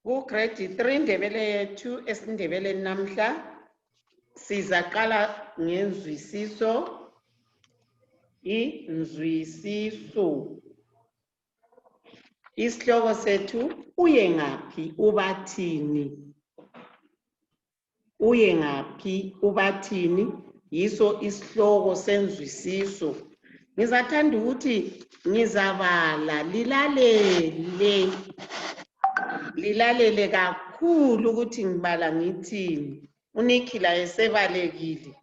Grade 3 Ndebele yethu esindebele namhla sizaqala ngenzwisiso inzwisiso. Isihloko sethu uye ngaphi ubathini. Uye ngaphi ubathini yiso isihloko senzwisiso. Ngizathanda ukuthi ngizabala lilalele kakhulu ukuthi ngibala ngithini. UNikhila esebalekile.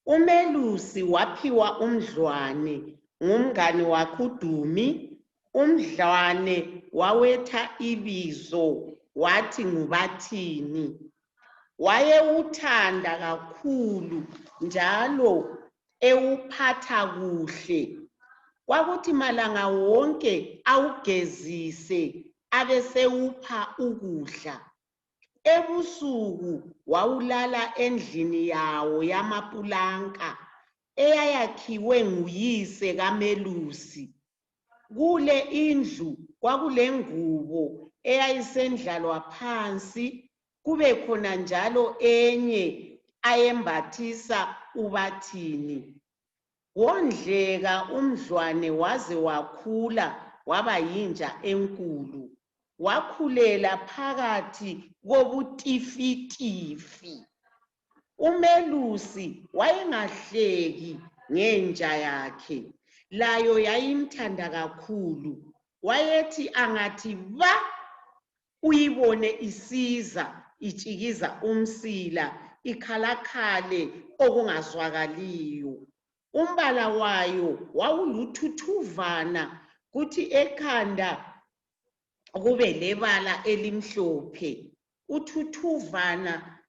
UMelusi waphiwa umdlwane ngumngane wakhe uDumi. Umdlwane wawetha ibizo wathi ngubathini. Wayewuthanda kakhulu njalo ewuphatha kuhle. Kwakuthi malanga wonke awugezise abesewupha ukudla. Ebusuku wawulala endlini yawo yamapulanka eyayakhiwe nguyise kaMelusi. Kule indlu kwakulengubo eyayisendlalwa phansi, kube khona njalo enye ayembathisa ubathini. Wondleka umdlwane waze wakhula waba yinja enkulu. Wakhulela phakathi kobutifitifi. UMelusi wayengahleki ngenja yakhe, layo yayimthanda kakhulu. Wayethi angathi ba uyibone isiza itshikiza umsila ikhalakhale okungazwakaliyo. Umbala wayo wawuluthuthuvana kuthi ekhanda kube lebala elimhlophe. Uthuthuvana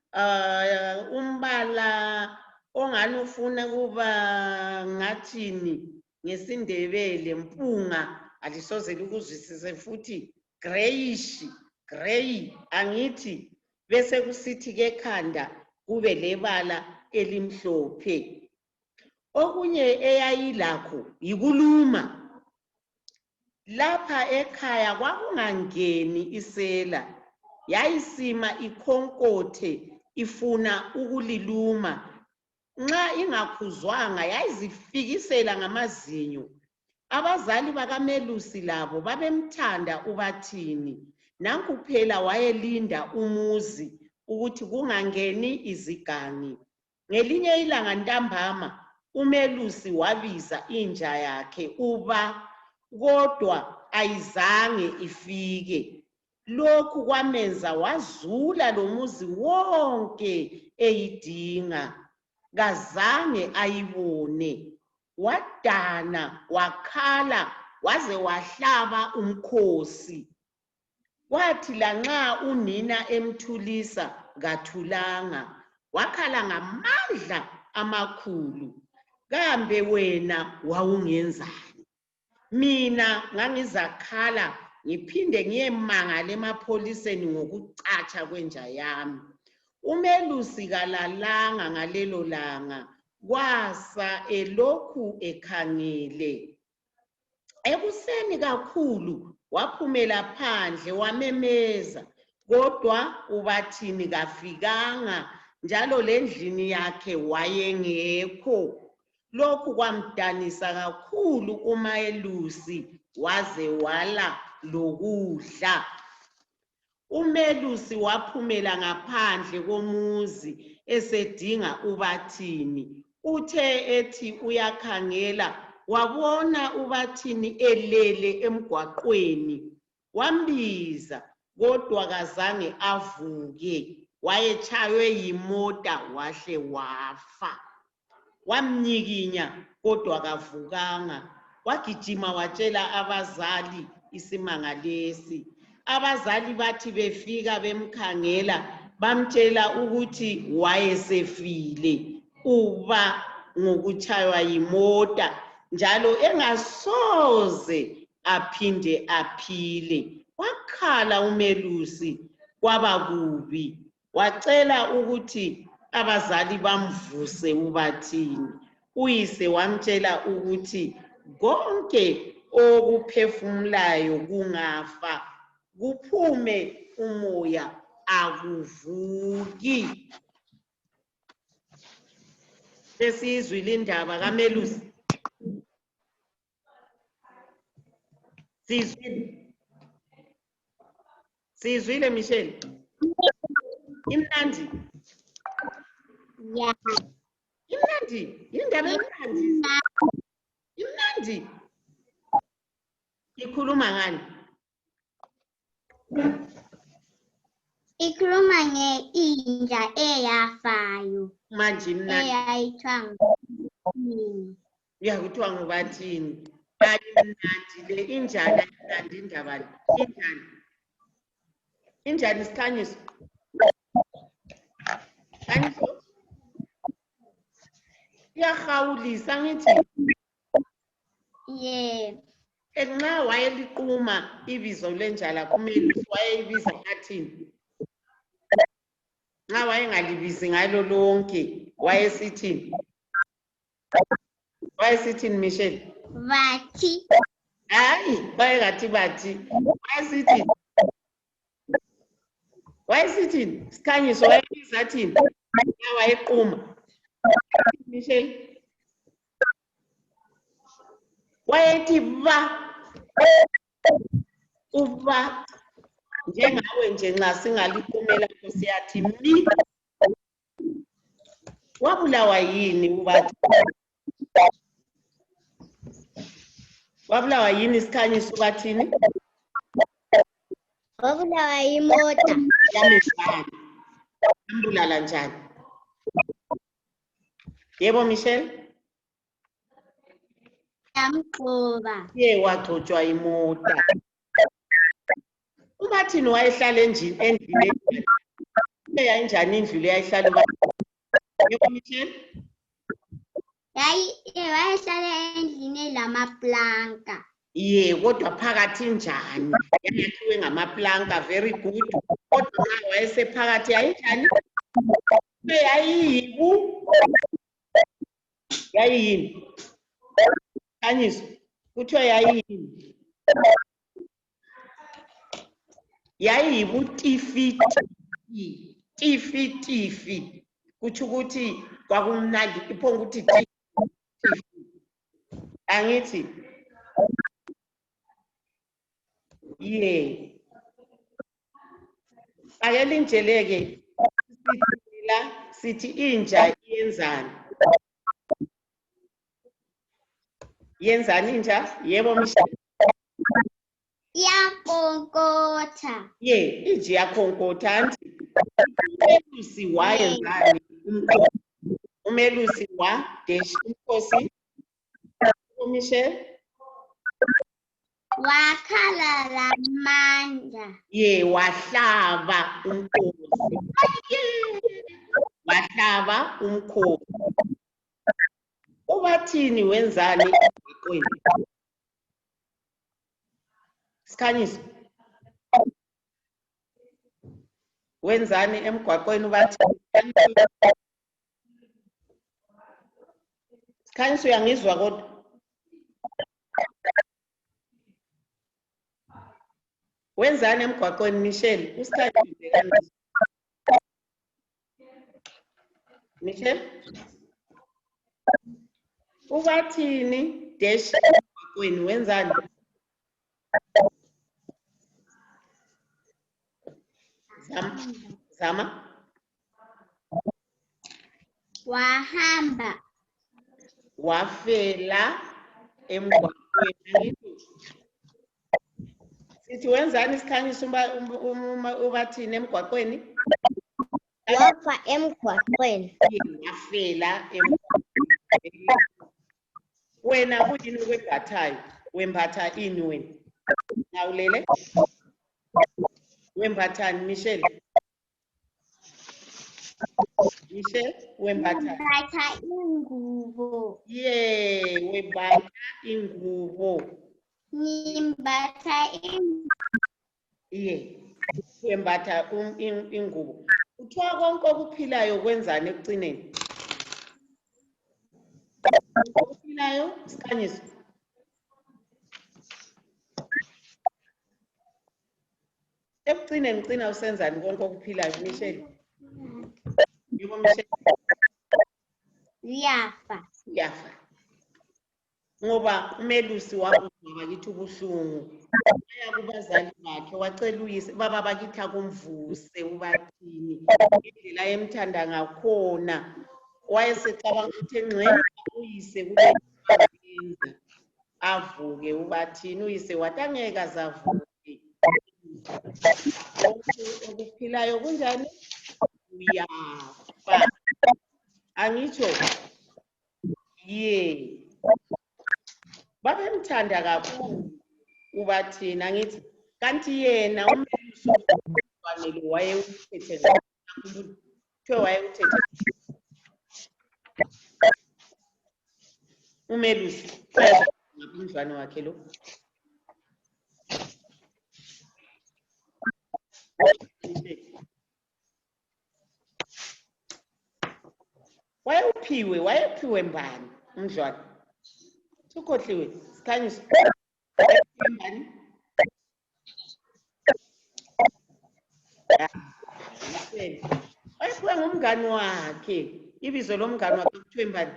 umbala ongani ufuna kuba ngathini ngesindebele mpunga alisoze likuzwisise futhi grayish gray angithi bese kusithi ke ekhanda kube lebala elimhlophe. Okunye eyayilakho yikuluma. Lapha ekhaya kwakungangeni isela. Yayisima ikhonkothe ifuna ukuliluma. Nxa ingakhuzwanga yayizifikisela ngamazinyo. Abazali bakaMelusi labo babemthanda ubathini. Nanku phela wayelinda umuzi ukuthi kungangeni izigangi. Ngelinye ilanga ntambama uMelusi wabiza inja yakhe uba, kodwa ayizange ifike. Lokhu kwamenza wazula lomuzi wonke eyidinga. Kazange ayibone. Wadana wakhala waze wahlaba umkhosi. Kwathi lanxa unina emthulisa kathulanga. Wakhala ngamandla amakhulu. Kambe wena wawungenzani? Mina ngangizakhala ngiphinde ngiyemangala emapholiseni ngokucatsha kwenja yami. UMelusi kalalanga ngalelo langa. Kwasa elokhu ekhangele. Ekuseni kakhulu waphumela phandle wamemeza, kodwa ubathini kafikanga njalo lendlini yakhe wayengekho. Lokhu kwamdanisa kakhulu uMelusi waze wala lokudla. UMelusi waphumela ngaphandle komuzi esedinga ubathini. Uthe ethi uyakhangela wabona ubathini elele emgwaqweni. Wambiza kodwa kazange avuke. Wayetshaywe yimota wahle wafa. Wamnyikinya kodwa kavukanga. Wagijima watshela abazali isimanga lesi. Abazali bathi befika bemkhangela bamtshela ukuthi wayesefile uba ngokutshaywa yimota njalo engasoze aphinde aphile. Wakhala uMelusi kwaba kubi. Wacela ukuthi abazali bamvuse ubathini. Uyise wamtshela ukuthi konke okuphefumulayo kungafa kuphume umoya akuvuki. Sesizwile indaba kaMelusi. Sizwile Michelle. Imnandi. Yeah. Imnandi. Indaba emnandi. Imnandi. Ikhuluma ngani? Ikhuluma nge-inja eyafayo. Manje imnandi. Eyayithiwa ngubathini. Kuthiwa ngubathini. Imnandi le injani imnandi indaba le. Injani. Injani Sikhanyiso? Sikhanyiso? Iyahawulisa ngithi. Yebo. Nxa wayeliquma ibizo lenjala kuMelusi wayeyibiza athini? Nxa wayengalibizi ngalo lonke wayesithini? Wayesithini Michelle? Bathi. Hayi, wayengathi bathi. Wayesithini? Wayesithini? Sikhanyiso wayebiza athini? Nxa wayequma. Michelle? Wayethi ba. Uba njengawe nje nxa singaliqumela siyathi mi. Wabulawa yini ubathi? Wabulawa yini Sikhanyiso bathini? Wabulawa yimota. Yamishani. Yambulala njani? Yebo Michelle? Yamgxoba. Wagcotshwa imota. Ubathini wayehlala endlini yayinjani indlu le yayihlala ubathini? Yebo Michelle? Wayehlala endlini elamaplanka. Kodwa phakathi njani? Yayakhiwe ngamaplanka, very good. Kodwa nxa wayesephakathi yayinjani? Yayiyini? Sikhanyiso, kuthiwa yayiyini? Tifitifi. Kutsho ukuthi kwakumnandi iphonga ukuthi tifitifi. Angithi? Ake linjeleke sithi inja iyenzani? Yenzani inja? Yebo Michelle. Iyakonkotha. Inja iyakhonkotha anti. Umelusi wayenzani umkhosi? Umelusi wa dash umkhosi. Michelle? Wakhala lamandla. Wahlaba umkhosi. Wahlaba umkhosi. Ubathini wenzani emgwaqweni? Sikhanyiso. Wenzani emgwaqweni ubathini? Sikhanyiso uyangizwa kodwa? Wenzani emgwaqweni Michelle? Usikhanyiso kanjani? Michelle? Ubathini dash emgwaqweni wenzani? Zama. Wahamba. Wafela emgwaqweni. Sithi wenzani Sikhanyiso ubathini emgwaqweni? Wafa emgwaqweni. Wafela emgwaqweni. Wena kuyini okwembathayo? Wembatha ini wena? Ngawulele? Wembathani Michelle? Michelle wembatha? Wembatha ingubo. Wembatha ingubo. Ngimbatha ingubo. Wembatha ingubo. Kuthiwa konke okuphilayo kwenzani ekucineni? Okuphilayo Sikhanyiso. ekugcineni ugcina usenzani konke okuphilayo Michelle? Yebo Michelle, Ziyafa. uyafa ngoba umelusi wabuzwa bakithi ubuhlungu waya kubazali bakhe wacela uyise baba bakithi akumvuse ubathini indlela ayemthanda ngakhona wayesecabanga ukuthi engxenye uyise kule yenza avuke ubathini uyise wathi angeke azavuke okuphilayo kunjani uyafa angitsho ye babemthanda kakhulu ubathini angithi kanti yena umelusi lo wayewuthethe kakhulu kuthiwe wayewuthethe umelusi umdlwane wakhe lo wayephiwe mbani umdlwane sukhohliwe sikhanyisa mbani wayephiwe ngumngani wakhe ibizo lomngani wakhe kuthiwe mbani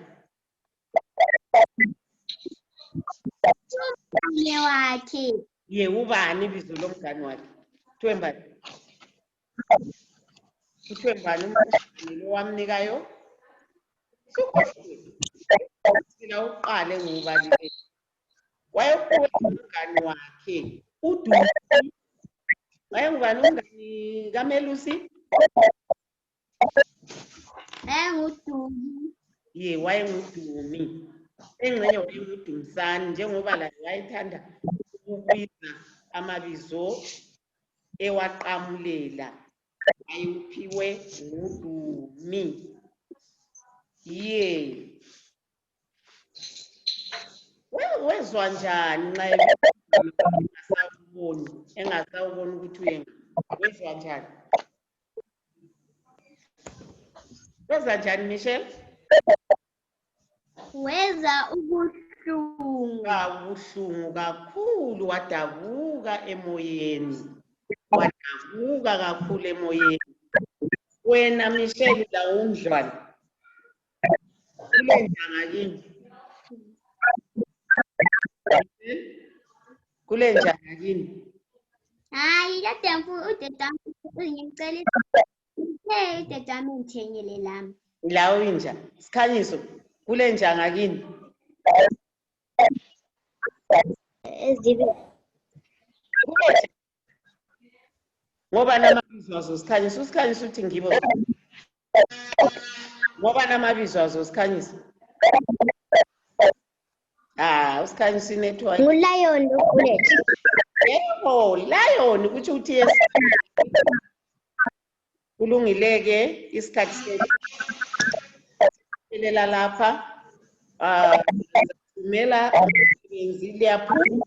Umngane wakhe. ye ubani ibizo lomngani wakhe kuthiwe mbani kuthiwe mbani umngani lo wamnikayo sukhohliwe uqale ngubalile wayephiwe ngumngani wakhe uDumi wayengubani umngani kaMelusi UDumi. ye wayengudumi engxenye wayengudumisani njengoba laye wayethanda ukubiza amabizo ewaqamulela wayephiwe ngudumi ye wezwa njani nxa engasawuboni ukuthi uyena wezwa njani wezwa njani Michelle Weza ubuhlungu. ubuhlungu kakhulu wadabuka emoyeni wadabuka kakhulu emoyeni wena Michelle la umdlwane kulenjanga kini kulenjanga kini Hayi kade ngicela udadewami ngithengele lami. lawo inja sikhanyiso kulenjanga kini Ezibe ngoba namabizo azo sikhanyisa usikhanyisa uthi ngibo ngoba namabizo azo sikhanyisa usikhanyisa inetwork nguLion uBullet. yebo lion kuthi uthi yes kulungileke isikhathi selela lapha thumela umsebenzi liyaphuma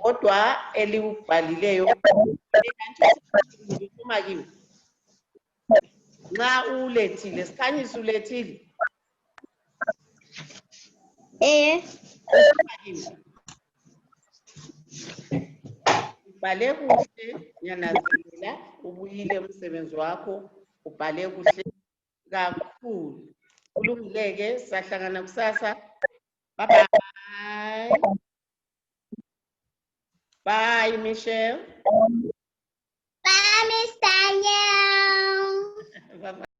kodwa eliubhalileyo liphuma kiwe nxa ulethile sikhanyisa ulethile ubhale kuhle ngiyananzelela ubuyile umsebenzi wakho ubhale kuhle kakhulu kulungileke sizahlangana kusasa bye bye bye Michelle Bye Miss Daniel. bye bye